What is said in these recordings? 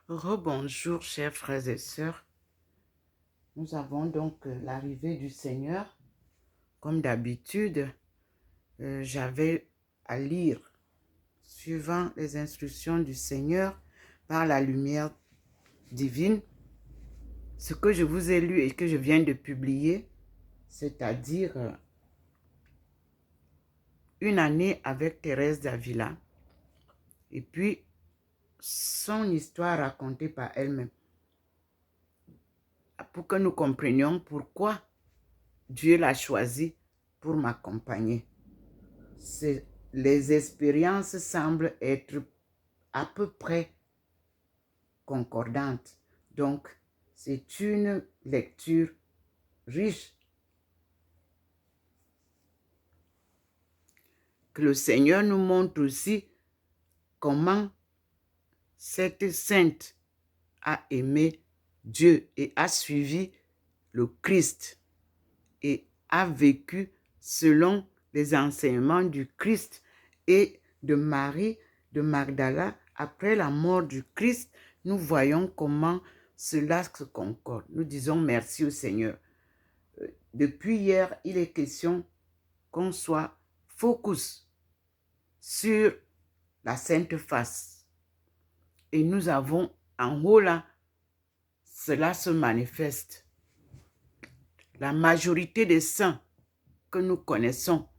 Rebonjour, chers frères et sœurs. Nous avons donc l'arrivée du Seigneur. Comme d'habitude, j'avais à lire, suivant les instructions du Seigneur, par la lumière divine, ce que je vous ai lu et que je viens de publier, c'est-à-dire une année avec Thérèse d'Avila, et puis son histoire racontée par elle-même, pour que nous comprenions pourquoi Dieu l'a choisi pour m'accompagner. Les expériences semblent être à peu près concordantes. Donc, c'est une lecture riche que le Seigneur nous montre aussi comment cette sainte a aimé Dieu et a suivi le Christ et a vécu selon les enseignements du Christ et de Marie de Magdala. Après la mort du Christ, nous voyons comment cela se concorde. Nous disons merci au Seigneur. Depuis hier, il est question qu'on soit focus sur la Sainte Face. Et nous avons en haut là, cela se manifeste. La majorité des saints que nous connaissons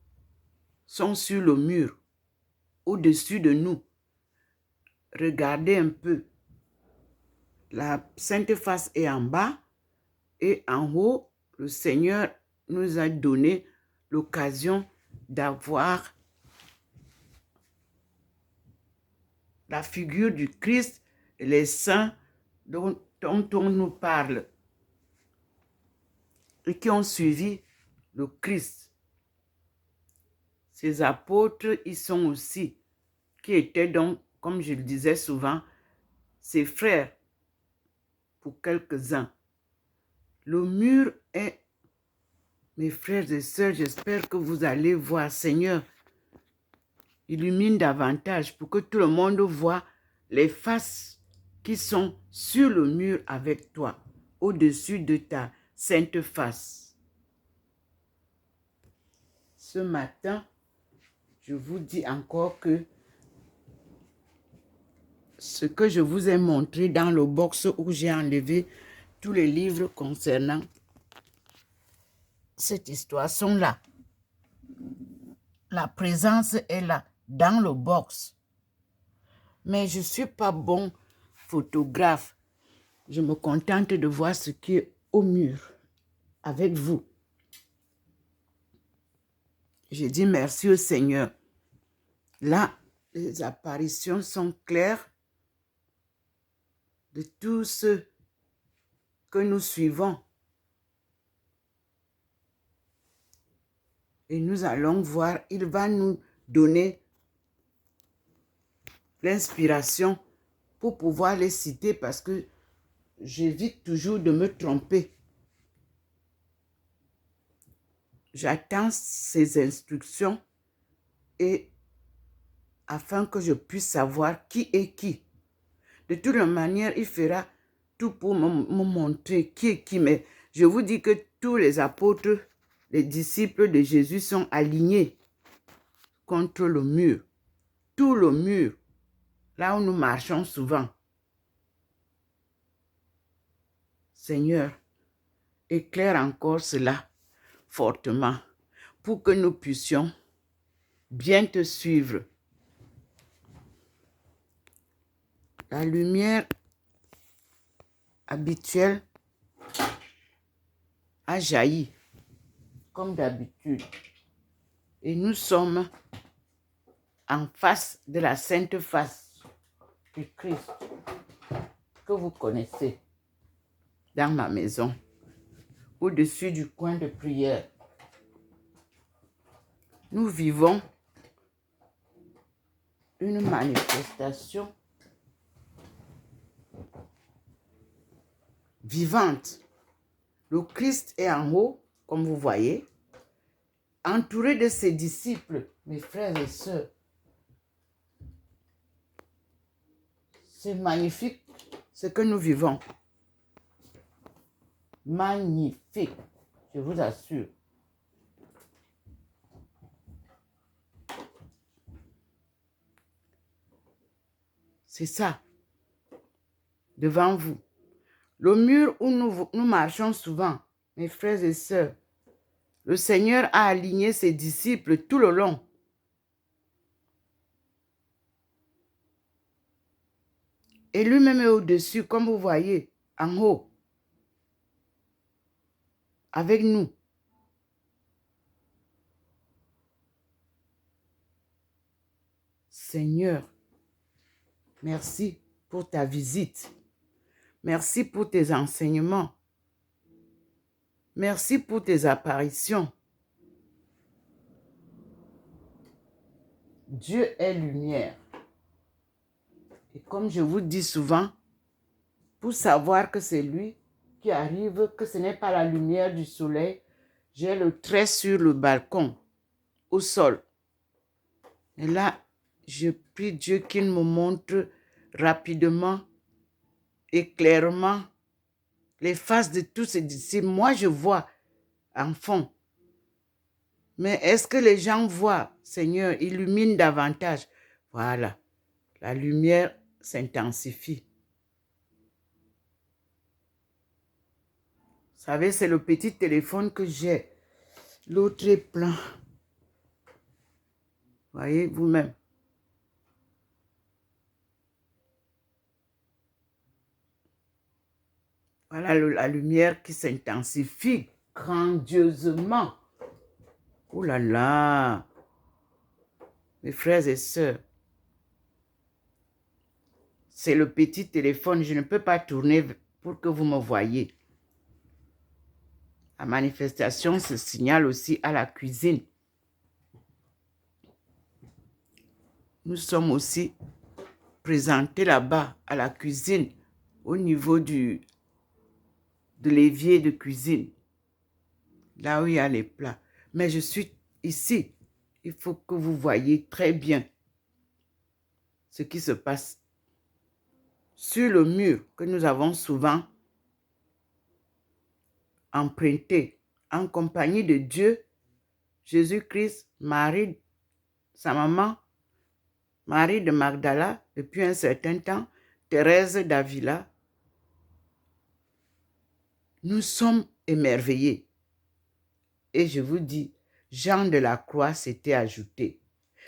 sont sur le mur, au-dessus de nous. Regardez un peu. La Sainte Face est en bas et en haut, le Seigneur nous a donné l'occasion d'avoir la figure du Christ et les saints dont on nous parle et qui ont suivi le Christ. Ces apôtres, ils sont aussi, qui étaient donc, comme je le disais souvent, ses frères pour quelques-uns. Le mur est, mes frères et sœurs, j'espère que vous allez voir, Seigneur, illumine davantage pour que tout le monde voit les faces qui sont sur le mur avec toi, au-dessus de ta sainte face. Ce matin, je vous dis encore que ce que je vous ai montré dans le box où j'ai enlevé tous les livres concernant cette histoire sont là. La présence est là, dans le box. Mais je ne suis pas bon photographe. Je me contente de voir ce qui est au mur avec vous. J'ai dit merci au Seigneur. Là, les apparitions sont claires de tout ce que nous suivons. Et nous allons voir, il va nous donner l'inspiration pour pouvoir les citer parce que j'évite toujours de me tromper. J'attends ces instructions et afin que je puisse savoir qui est qui. De toute manière, il fera tout pour me montrer qui est qui. Mais je vous dis que tous les apôtres, les disciples de Jésus sont alignés contre le mur. Tout le mur, là où nous marchons souvent. Seigneur, éclaire encore cela fortement pour que nous puissions bien te suivre. La lumière habituelle a jailli, comme d'habitude. Et nous sommes en face de la Sainte Face du Christ que vous connaissez dans ma maison, au-dessus du coin de prière. Nous vivons une manifestation vivante. Le Christ est en haut, comme vous voyez, entouré de ses disciples, mes frères et sœurs. C'est magnifique ce que nous vivons. Magnifique, je vous assure. C'est ça, devant vous. Le mur où nous marchons souvent, mes frères et sœurs, le Seigneur a aligné ses disciples tout le long. Et lui-même est au-dessus, comme vous voyez, en haut, avec nous. Seigneur, merci pour ta visite. Merci pour tes enseignements. Merci pour tes apparitions. Dieu est lumière. Et comme je vous dis souvent, pour savoir que c'est lui qui arrive, que ce n'est pas la lumière du soleil, j'ai le trait sur le balcon, au sol. Et là, je prie Dieu qu'il me montre rapidement et clairement les faces de tous ces disciples. Moi, je vois en fond. Mais est-ce que les gens voient, Seigneur, illumine davantage? Voilà, la lumière s'intensifie. Vous savez, c'est le petit téléphone que j'ai. L'autre est plein. Voyez vous-même. Voilà la lumière qui s'intensifie grandiosement. Oh là là! Mes frères et sœurs, c'est le petit téléphone. Je ne peux pas tourner pour que vous me voyez. La manifestation se signale aussi à la cuisine. Nous sommes aussi présentés là-bas à la cuisine, au niveau de l'évier de cuisine, là où il y a les plats. Mais je suis ici. Il faut que vous voyez très bien ce qui se passe sur le mur que nous avons souvent emprunté en compagnie de Dieu, Jésus-Christ, Marie, sa maman, Marie de Magdala, depuis un certain temps, Thérèse d'Avila. Nous sommes émerveillés. Et je vous dis, Jean de la Croix s'était ajouté.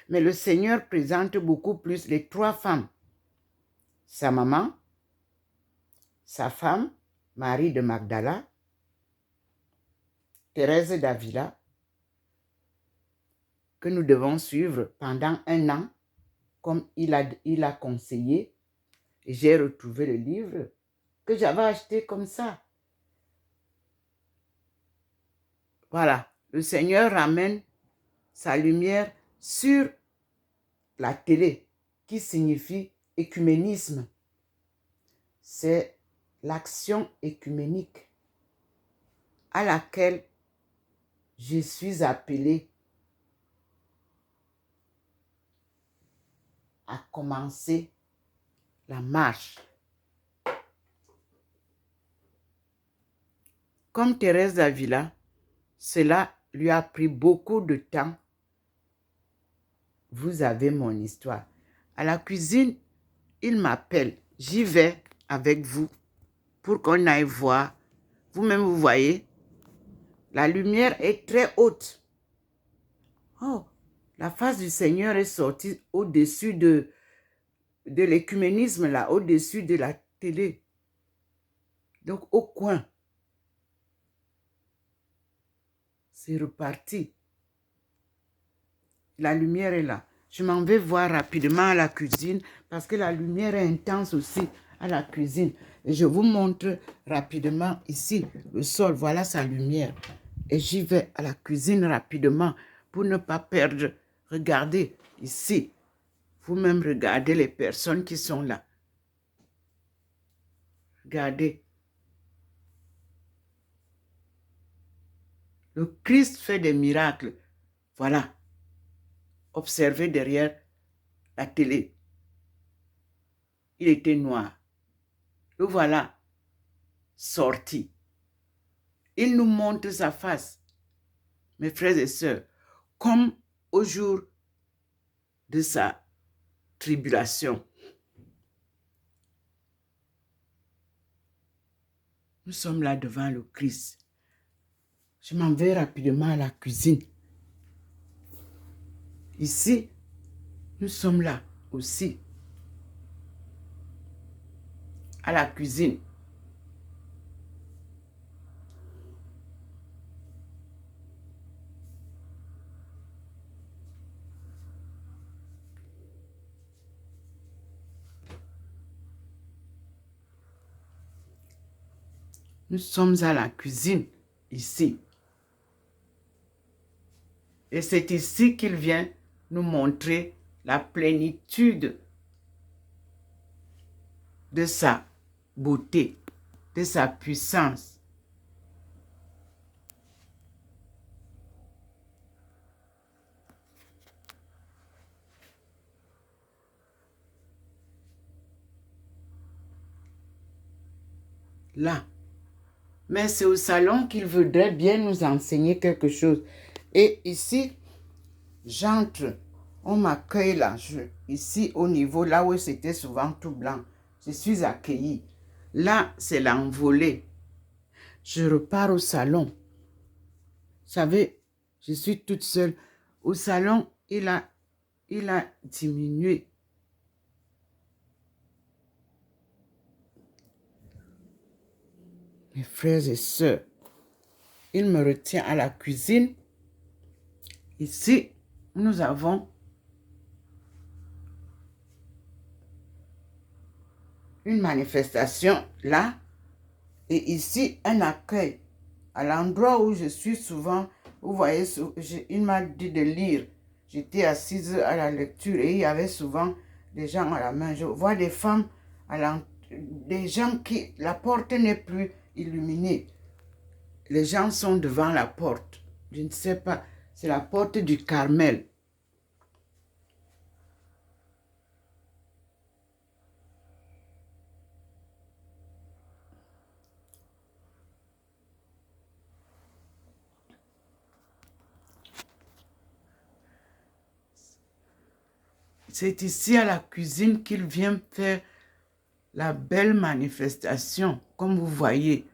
Mais le Seigneur présente beaucoup plus les trois femmes. Sa maman, sa femme, Marie de Magdala, Thérèse d'Avila, que nous devons suivre pendant 1 an, comme il a conseillé. Et j'ai retrouvé le livre que j'avais acheté comme ça. Voilà, le Seigneur ramène sa lumière sur la télé, qui signifie écuménisme. C'est l'action écuménique à laquelle je suis appelé à commencer la marche. Comme Thérèse d'Avila, cela lui a pris beaucoup de temps. Vous avez mon histoire. À la cuisine, il m'appelle. J'y vais avec vous pour qu'on aille voir. Vous-même, vous voyez, la lumière est très haute. Oh, la face du Seigneur est sortie au-dessus de l'écuménisme, là, au-dessus de la télé. Donc, au coin. C'est reparti. La lumière est là. Je m'en vais voir rapidement à la cuisine parce que la lumière est intense aussi à la cuisine. Et je vous montre rapidement ici le sol. Voilà sa lumière. Et j'y vais à la cuisine rapidement pour ne pas perdre. Regardez ici. Vous-même regardez les personnes qui sont là. Regardez. Le Christ fait des miracles. Voilà. Observez derrière la télé. Il était noir. le voilà sorti. Il nous montre sa face, mes frères et sœurs, comme au jour de sa tribulation. Nous sommes là devant le Christ. Je m'en vais rapidement à la cuisine. Ici, nous sommes là aussi, à la cuisine. Nous sommes à la cuisine, ici. Et c'est ici qu'il vient nous montrer la plénitude de sa beauté, de sa puissance. Là. Mais c'est au salon qu'il voudrait bien nous enseigner quelque chose. Et ici, j'entre, on m'accueille là, ici au niveau, là où c'était souvent tout blanc. Je suis accueillie. Là, c'est l'envolée. Je repars au salon. Vous savez, je suis toute seule. Au salon, il a diminué. Mes frères et sœurs, il me retient à la cuisine. Ici, nous avons une manifestation là. Et ici, un accueil. À l'endroit où je suis souvent, vous voyez, il m'a dit de lire. J'étais assise à la lecture et il y avait souvent des gens à la main. Je vois des femmes, des gens qui... La porte n'est plus illuminée. Les gens sont devant la porte. Je ne sais pas. C'est la porte du Carmel. C'est ici à la cuisine qu'il vient faire la belle manifestation, comme vous voyez.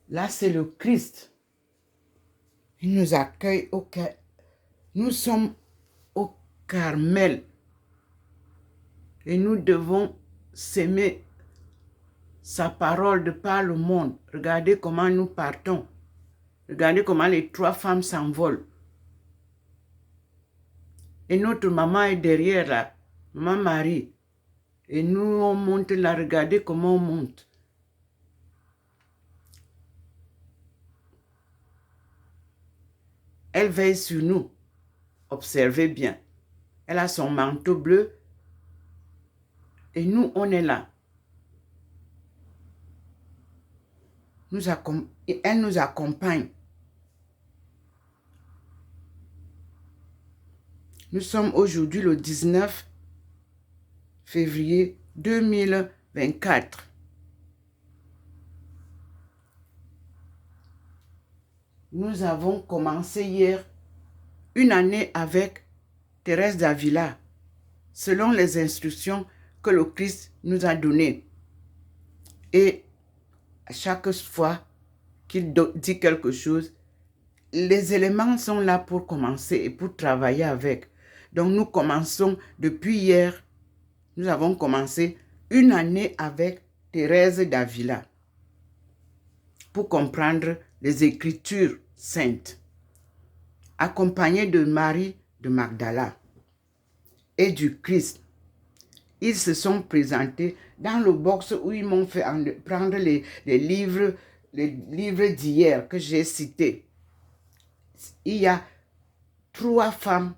Là, c'est le Christ. Il nous accueille au Carmel. Nous sommes au Carmel. Et nous devons s'aimer sa parole de par le monde. Regardez comment nous partons. Regardez comment les 3 femmes s'envolent. Et notre maman est derrière là. Maman Marie. Et nous, on monte là. Regardez comment on monte. Elle veille sur nous. Observez bien. Elle a son manteau bleu. Et nous, on est là. Elle nous accompagne. Nous sommes aujourd'hui le 19 février 2024. Nous avons commencé hier une année avec Thérèse d'Avila, selon les instructions que le Christ nous a données. Et à chaque fois qu'il dit quelque chose, les éléments sont là pour commencer et pour travailler avec. Donc nous commençons depuis hier, nous avons commencé une année avec Thérèse d'Avila pour comprendre les Écritures saintes, accompagnée de Marie de Magdala et du Christ. Ils se sont présentés dans le box où ils m'ont fait prendre les livres d'hier que j'ai cités. Il y a 3 femmes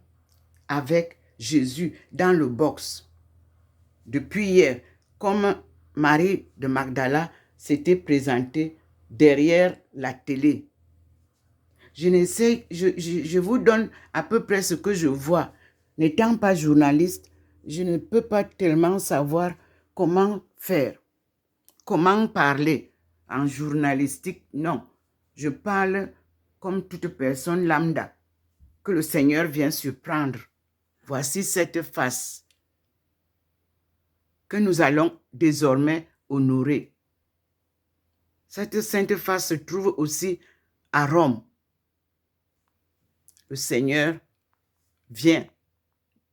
avec Jésus dans le box. Depuis hier, comme Marie de Magdala s'était présentée derrière la télé. Je vous donne à peu près ce que je vois. N'étant pas journaliste, je ne peux pas tellement savoir comment faire, comment parler en journalistique. Non, je parle comme toute personne lambda que le Seigneur vient surprendre. Voici cette face que nous allons désormais honorer. Cette sainte face se trouve aussi à Rome. Le Seigneur vient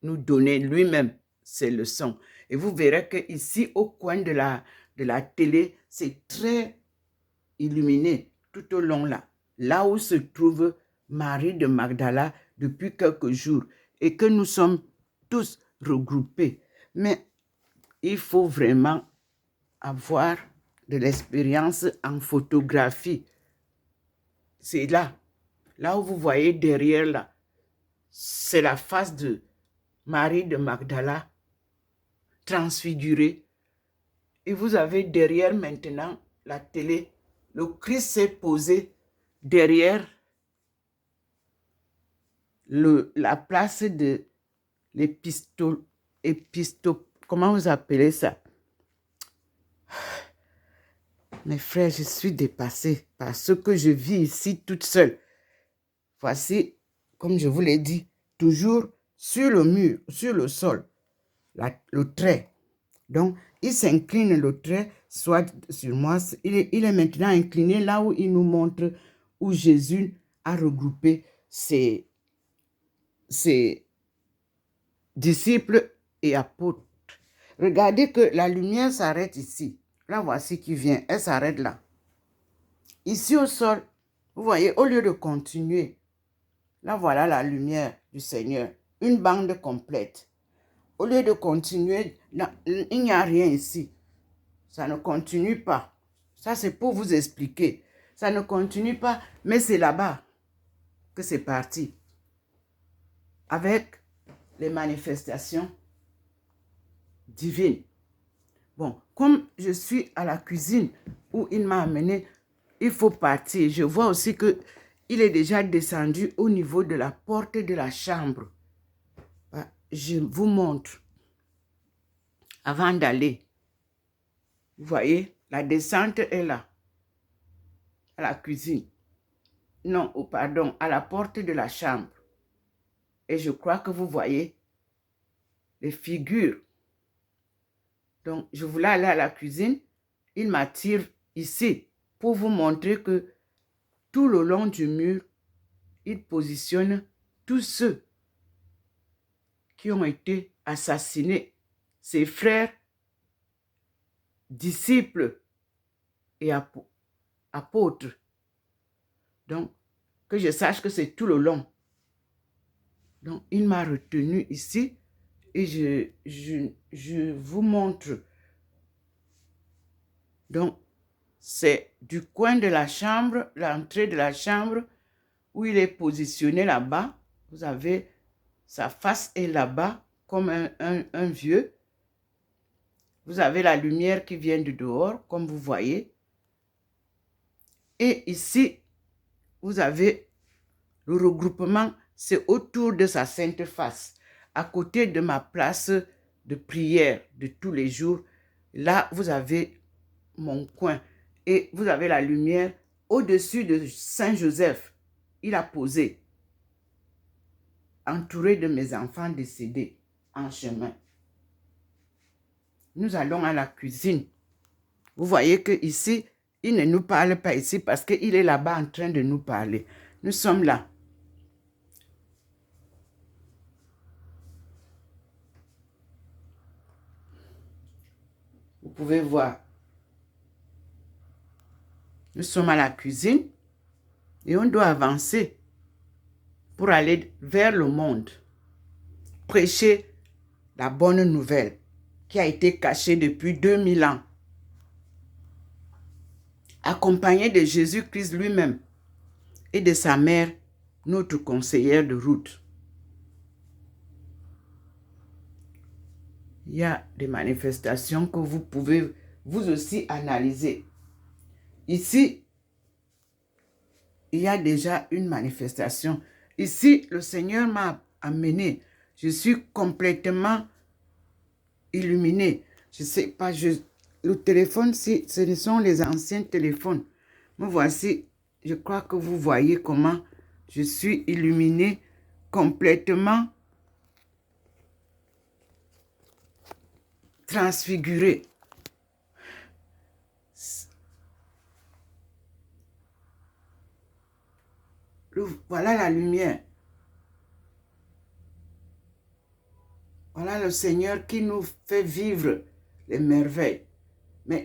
nous donner lui-même ses leçons. Et vous verrez qu'ici, au coin de la télé, c'est très illuminé tout au long là. Là où se trouve Marie de Magdala depuis quelques jours et que nous sommes tous regroupés. Mais il faut vraiment avoir de l'expérience en photographie. C'est là où vous voyez derrière là, c'est la face de Marie de Magdala transfigurée. Et vous avez derrière maintenant la télé. Le Christ s'est posé derrière la place de comment vous appelez ça? Mes frères, je suis dépassée par ce que je vis ici toute seule. Voici, comme je vous l'ai dit, toujours sur le mur, sur le sol, le trait. Donc, il s'incline, le trait, soit sur moi. Il est maintenant incliné là où il nous montre où Jésus a regroupé ses disciples et apôtres. Regardez que la lumière s'arrête ici. Là, voici qui vient. Elle s'arrête là. Ici au sol, vous voyez, au lieu de continuer, là, voilà la lumière du Seigneur. Une bande complète. Au lieu de continuer, là, il n'y a rien ici. Ça ne continue pas. Ça, c'est pour vous expliquer. Ça ne continue pas, mais c'est là-bas que c'est parti. Avec les manifestations divines. Bon, comme je suis à la cuisine où il m'a amené, il faut partir. Je vois aussi qu'il est déjà descendu au niveau de la porte de la chambre. Je vous montre. Avant d'aller, vous voyez, la descente est là, à la cuisine. Non, oh, pardon, à la porte de la chambre. Et je crois que vous voyez les figures. Donc, je voulais aller à la cuisine. Il m'attire ici pour vous montrer que tout le long du mur, il positionne tous ceux qui ont été assassinés, ses frères, disciples et apôtres. Donc, que je sache que c'est tout le long. Donc, il m'a retenu ici et je vous montre. Donc, c'est du coin de la chambre, l'entrée de la chambre, où il est positionné là-bas. Vous avez, sa face est là-bas, comme un vieux. Vous avez la lumière qui vient du dehors, comme vous voyez. Et ici, vous avez le regroupement, c'est autour de sa sainte face, à côté de ma place de prière de tous les jours. Là, vous avez mon coin et vous avez la lumière au-dessus de Saint-Joseph. Il a posé, entouré de mes enfants décédés en chemin. Nous allons à la cuisine. Vous voyez que ici, il ne nous parle pas ici parce qu'il est là-bas en train de nous parler. Nous sommes là. Vous pouvez voir. Nous sommes à la cuisine et on doit avancer pour aller vers le monde. Prêcher la bonne nouvelle qui a été cachée depuis 2000 ans. Accompagné de Jésus-Christ lui-même et de sa mère, notre conseillère de route. Il y a des manifestations que vous pouvez vous aussi analyser. Ici, il y a déjà une manifestation. Ici, le Seigneur m'a amené. Je suis complètement illuminé. Je ne sais pas, le téléphone, ce sont les anciens téléphones. Me voici, je crois que vous voyez comment je suis illuminé, complètement transfiguré. Voilà la lumière. Voilà le Seigneur qui nous fait vivre les merveilles. Mais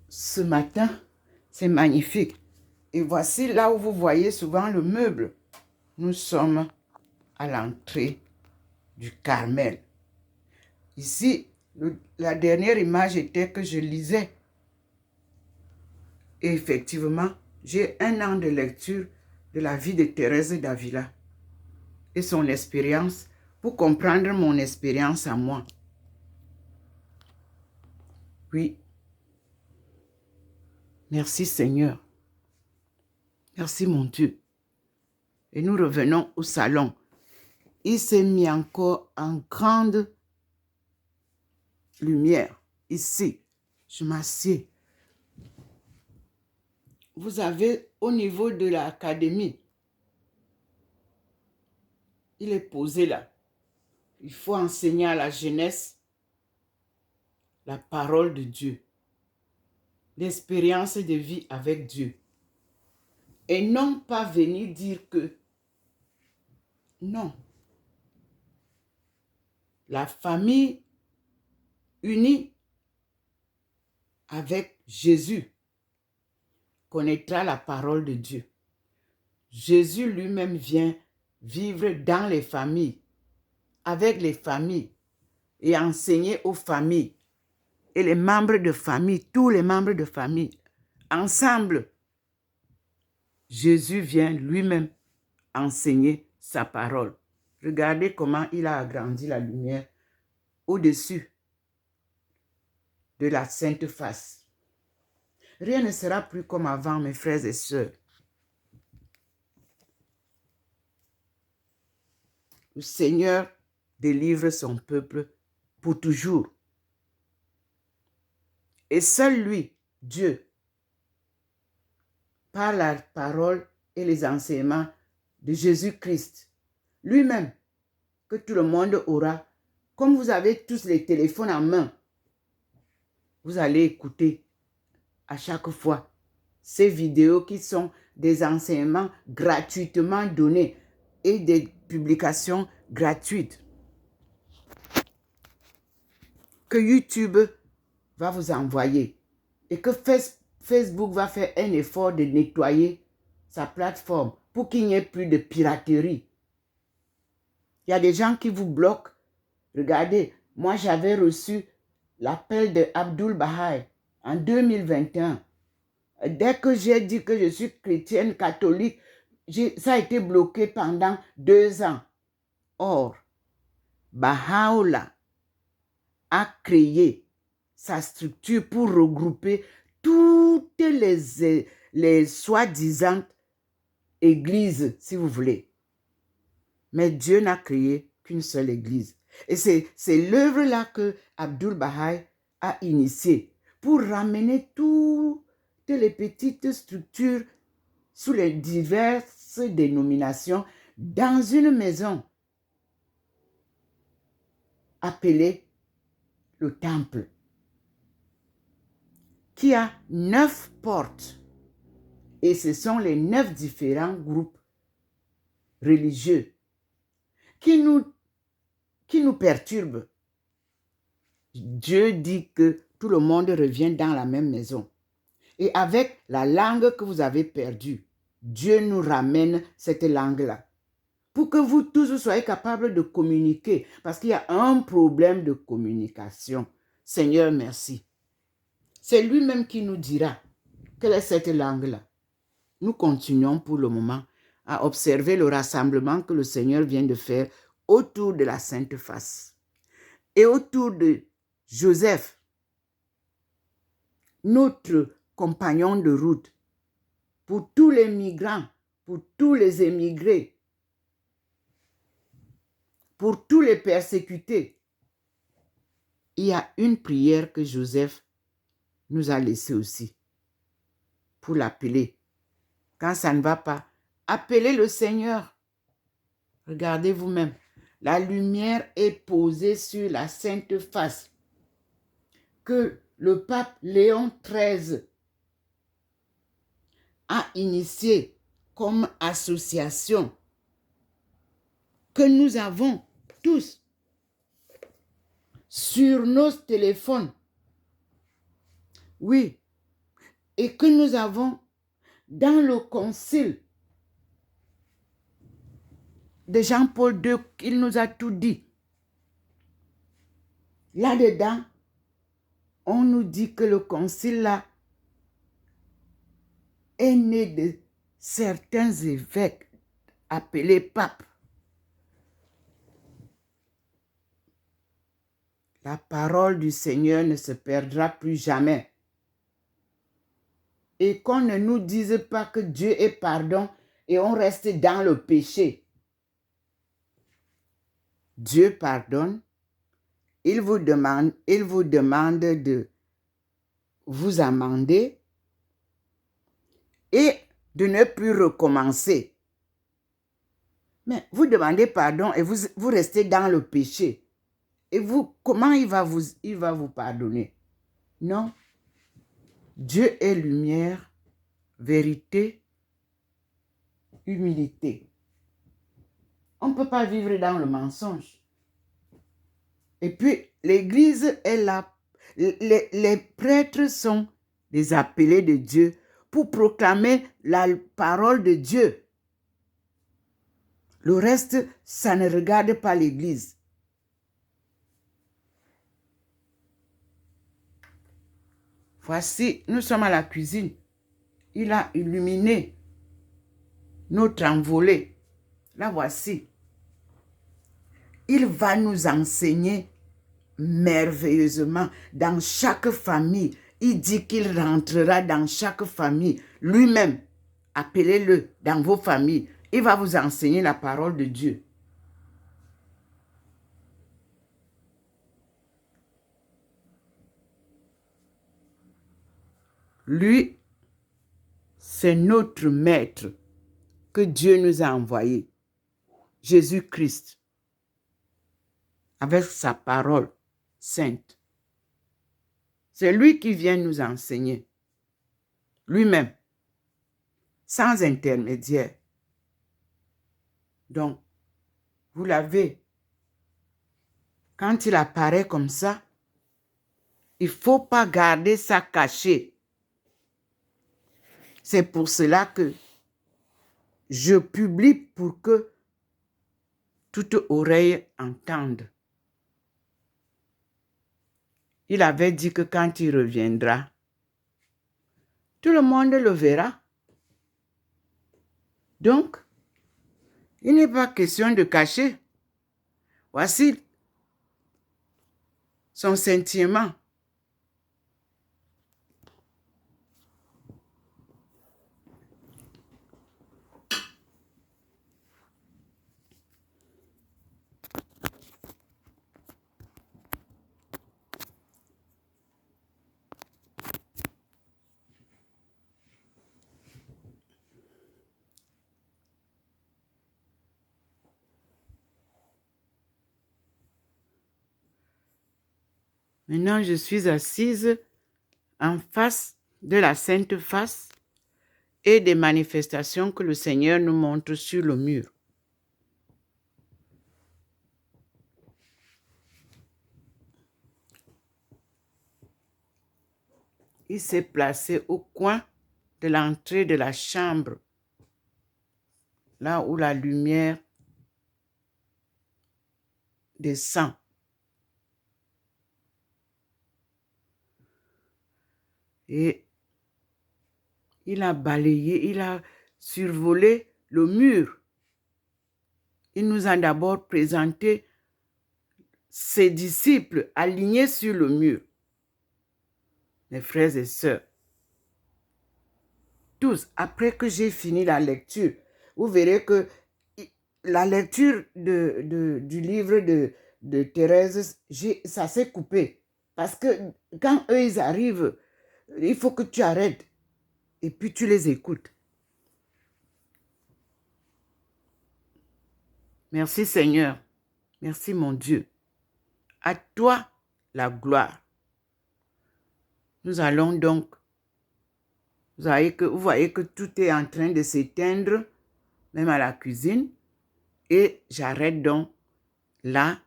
ce matin, c'est magnifique. Et voici là où vous voyez souvent le meuble. Nous sommes à l'entrée du Carmel. Ici, la dernière image était que je lisais. Et effectivement, j'ai 1 an de lecture de la vie de Thérèse d'Avila et son expérience pour comprendre mon expérience à moi. Oui. Merci Seigneur. Merci mon Dieu. Et nous revenons au salon. Il s'est mis encore en grande lumière. Ici, je m'assieds. Vous avez au niveau de l'académie, il est posé là. Il faut enseigner à la jeunesse la parole de Dieu, l'expérience de vie avec Dieu. Et non pas venir dire que non. La famille unie avec Jésus connaîtra la parole de Dieu. Jésus lui-même vient vivre dans les familles, avec les familles, et enseigner aux familles. Et les membres de famille, tous les membres de famille, ensemble, Jésus vient lui-même enseigner sa parole. Regardez comment il a agrandi la lumière au-dessus de la Sainte Face. Rien ne sera plus comme avant, mes frères et sœurs. Le Seigneur délivre son peuple pour toujours. Et seul lui, Dieu, par la parole et les enseignements de Jésus-Christ, lui-même, que tout le monde aura, comme vous avez tous les téléphones en main, vous allez écouter à chaque fois ces vidéos qui sont des enseignements gratuitement donnés et des publications gratuites que YouTube va vous envoyer et que Facebook va faire un effort de nettoyer sa plateforme pour qu'il n'y ait plus de piraterie. Il y a des gens qui vous bloquent. Regardez, moi j'avais reçu l'appel de Abdul Baha'i en 2021. Dès que j'ai dit que je suis chrétienne catholique, ça a été bloqué pendant 2 ans. Or, Baha'u'llah a créé sa structure pour regrouper toutes les soi-disant églises, si vous voulez. Mais Dieu n'a créé qu'une seule église. Et c'est l'œuvre-là que Abdul Baha'i a initiée pour ramener toutes les petites structures sous les diverses dénominations dans une maison appelée le temple, qui a 9 portes. Et ce sont les 9 différents groupes religieux qui nous perturbent. Dieu dit que tout le monde revient dans la même maison. Et avec la langue que vous avez perdue, Dieu nous ramène cette langue-là. Pour que vous tous vous soyez capables de communiquer. Parce qu'il y a un problème de communication. Seigneur, merci. C'est lui-même qui nous dira quelle est cette langue-là. Nous continuons pour le moment à observer le rassemblement que le Seigneur vient de faire autour de la Sainte Face et autour de Joseph, notre compagnon de route, pour tous les migrants, pour tous les émigrés, pour tous les persécutés. Il y a une prière que Joseph nous a laissée aussi pour l'appeler. Quand ça ne va pas, appelez le Seigneur. Regardez vous-même. La lumière est posée sur la sainte face que le pape Léon XIII a initiée comme association que nous avons tous sur nos téléphones. Oui, et que nous avons dans le concile de Jean-Paul II, il nous a tout dit. Là-dedans, on nous dit que le concile-là est né de certains évêques appelés papes. La parole du Seigneur ne se perdra plus jamais. Et qu'on ne nous dise pas que Dieu est pardon et on reste dans le péché. Dieu pardonne. Il vous demande de vous amender et de ne plus recommencer. Mais vous demandez pardon et vous restez dans le péché. Et vous, comment il va vous pardonner? Non. Dieu est lumière, vérité, humilité. On ne peut pas vivre dans le mensonge. Et puis, l'Église est là. Les prêtres sont des appelés de Dieu pour proclamer la parole de Dieu. Le reste, ça ne regarde pas l'Église. Voici, nous sommes à la cuisine. Il a illuminé notre envolée. La voici. Il va nous enseigner merveilleusement dans chaque famille. Il dit qu'il rentrera dans chaque famille. Lui-même, appelez-le dans vos familles. Il va vous enseigner la parole de Dieu. Lui, c'est notre maître que Dieu nous a envoyé. Jésus-Christ. Avec sa parole sainte. C'est lui qui vient nous enseigner. Lui-même. Sans intermédiaire. Donc, vous l'avez. Quand il apparaît comme ça, il ne faut pas garder ça caché. C'est pour cela que je publie pour que toute oreille entende. Il avait dit que quand il reviendra, tout le monde le verra. Donc, il n'est pas question de cacher. Voici son sentiment. Maintenant, je suis assise en face de la Sainte Face et des manifestations que le Seigneur nous montre sur le mur. Il s'est placé au coin de l'entrée de la chambre, là où la lumière descend. Et il a balayé, il a survolé le mur. Il nous a d'abord présenté ses disciples alignés sur le mur. Mes frères et sœurs, tous, après que j'ai fini la lecture, vous verrez que la lecture du livre de Thérèse, ça s'est coupé. Parce que quand eux, ils arrivent, il faut que tu arrêtes et puis tu les écoutes. Merci Seigneur. Merci mon Dieu. À toi la gloire. Nous allons donc, vous voyez que tout est en train de s'éteindre, même à la cuisine. Et j'arrête donc là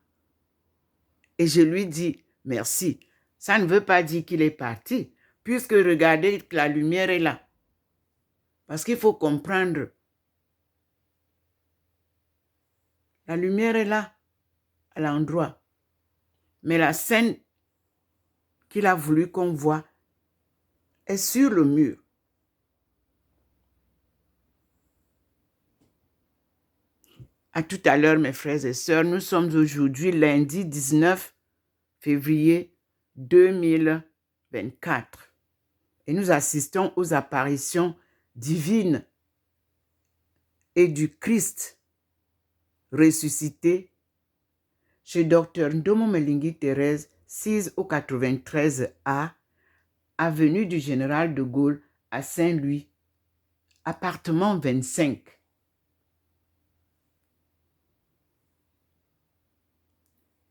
et je lui dis merci. Ça ne veut pas dire qu'il est parti, puisque regardez, la lumière est là. Parce qu'il faut comprendre. La lumière est là, à l'endroit. Mais la scène qu'il a voulu qu'on voit est sur le mur. À tout à l'heure, mes frères et sœurs, nous sommes aujourd'hui lundi 19 février 2024. Et nous assistons aux apparitions divines et du Christ ressuscité chez Dr Ndomo Melingi Thérèse, 6 au 93A, avenue du Général de Gaulle à Saint-Louis, appartement 25.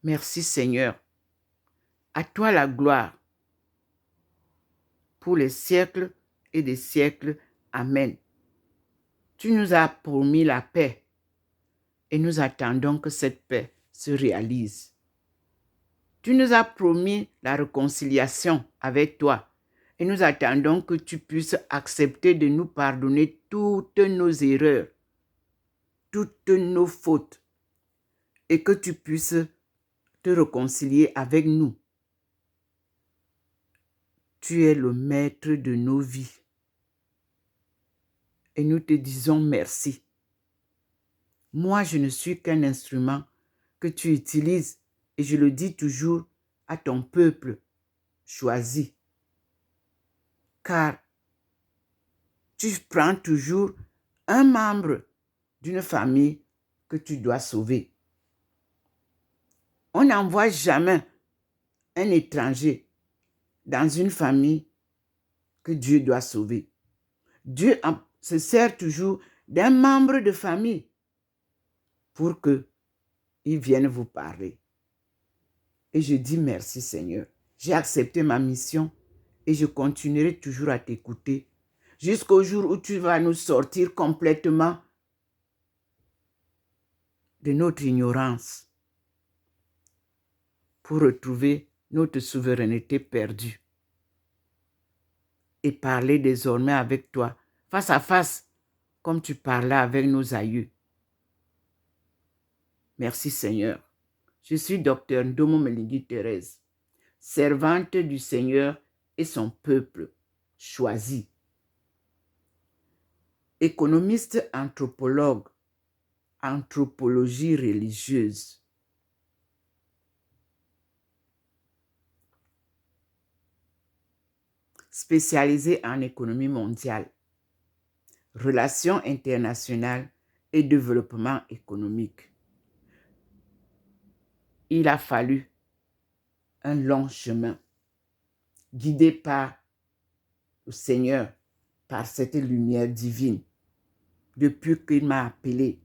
Merci Seigneur. À toi la gloire pour les siècles et des siècles. Amen. Tu nous as promis la paix et nous attendons que cette paix se réalise. Tu nous as promis la réconciliation avec toi et nous attendons que tu puisses accepter de nous pardonner toutes nos erreurs, toutes nos fautes et que tu puisses te réconcilier avec nous. Tu es le maître de nos vies et nous te disons merci. Moi, je ne suis qu'un instrument que tu utilises et je le dis toujours à ton peuple choisi. Car tu prends toujours un membre d'une famille que tu dois sauver. On n'envoie jamais un étranger dans une famille que Dieu doit sauver. Dieu se sert toujours d'un membre de famille pour qu'il vienne vous parler. Et je dis merci Seigneur. J'ai accepté ma mission et je continuerai toujours à t'écouter jusqu'au jour où tu vas nous sortir complètement de notre ignorance pour retrouver notre souveraineté perdue et parler désormais avec toi, face à face, comme tu parlais avec nos aïeux. Merci Seigneur. Je suis Dr Ndomo Melingi Thérèse, servante du Seigneur et son peuple choisi. Économiste anthropologue, anthropologie religieuse. Spécialisé en économie mondiale, relations internationales et développement économique. Il a fallu un long chemin, guidé par le Seigneur, par cette lumière divine, depuis qu'il m'a appelé,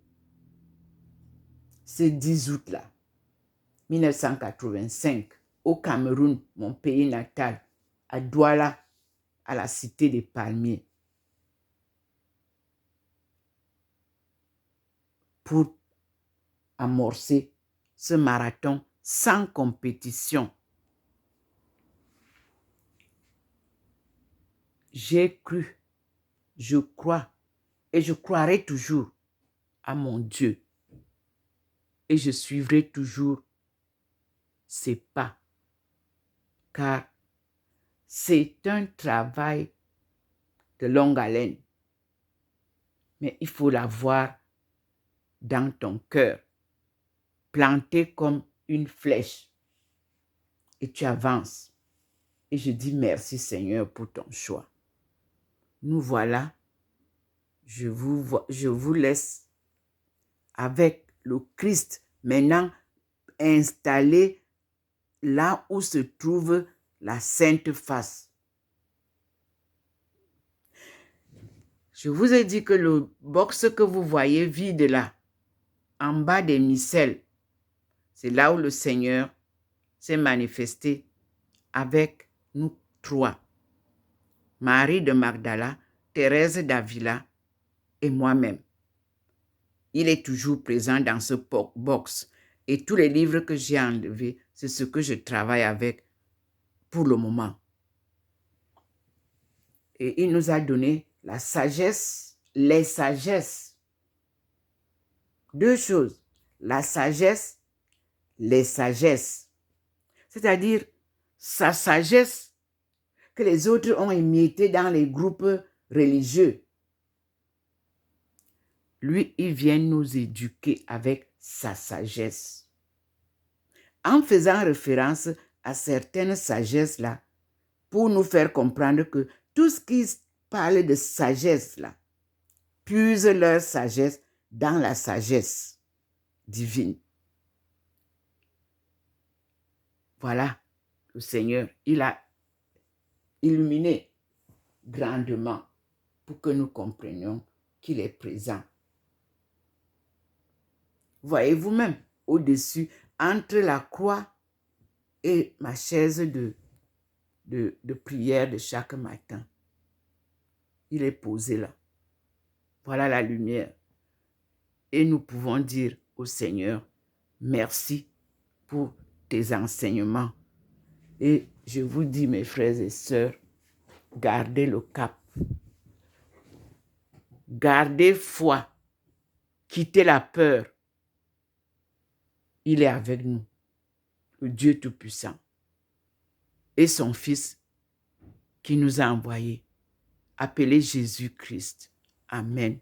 ce 10 août-là, 1985, au Cameroun, mon pays natal, à Douala, à la cité des Palmiers, pour amorcer ce marathon sans compétition. J'ai cru, je crois et je croirai toujours à mon Dieu. Et je suivrai toujours ses pas. Car c'est un travail de longue haleine. Mais il faut l'avoir dans ton cœur, planté comme une flèche. Et tu avances. Et je dis merci Seigneur pour ton choix. Nous voilà je vous laisse avec le Christ maintenant installé là où se trouve la Sainte Face. Je vous ai dit que le box que vous voyez vide là, en bas des micelles, c'est là où le Seigneur s'est manifesté avec nous trois. Marie de Magdala, Thérèse d'Avila et moi-même. Il est toujours présent dans ce box. Et tous les livres que j'ai enlevés, c'est ce que je travaille avec pour le moment. Et il nous a donné la sagesse, les sagesses. Deux choses. La sagesse, les sagesses. C'est-à-dire sa sagesse que les autres ont émiettée dans les groupes religieux. Lui, il vient nous éduquer avec sa sagesse. En faisant référence à certaines sagesses-là, pour nous faire comprendre que tout ce qui parle de sagesse-là, puise leur sagesse dans la sagesse divine. Voilà, le Seigneur, il a illuminé grandement pour que nous comprenions qu'il est présent. Voyez vous-même au-dessus, entre la croix et ma chaise de prière de chaque matin. Il est posé là. Voilà la lumière. Et nous pouvons dire au Seigneur, merci pour tes enseignements. Et je vous dis, mes frères et sœurs, gardez le cap. Gardez foi. Quittez la peur. Il est avec nous, le Dieu Tout-Puissant. Et son Fils qui nous a envoyés, appelé Jésus-Christ. Amen.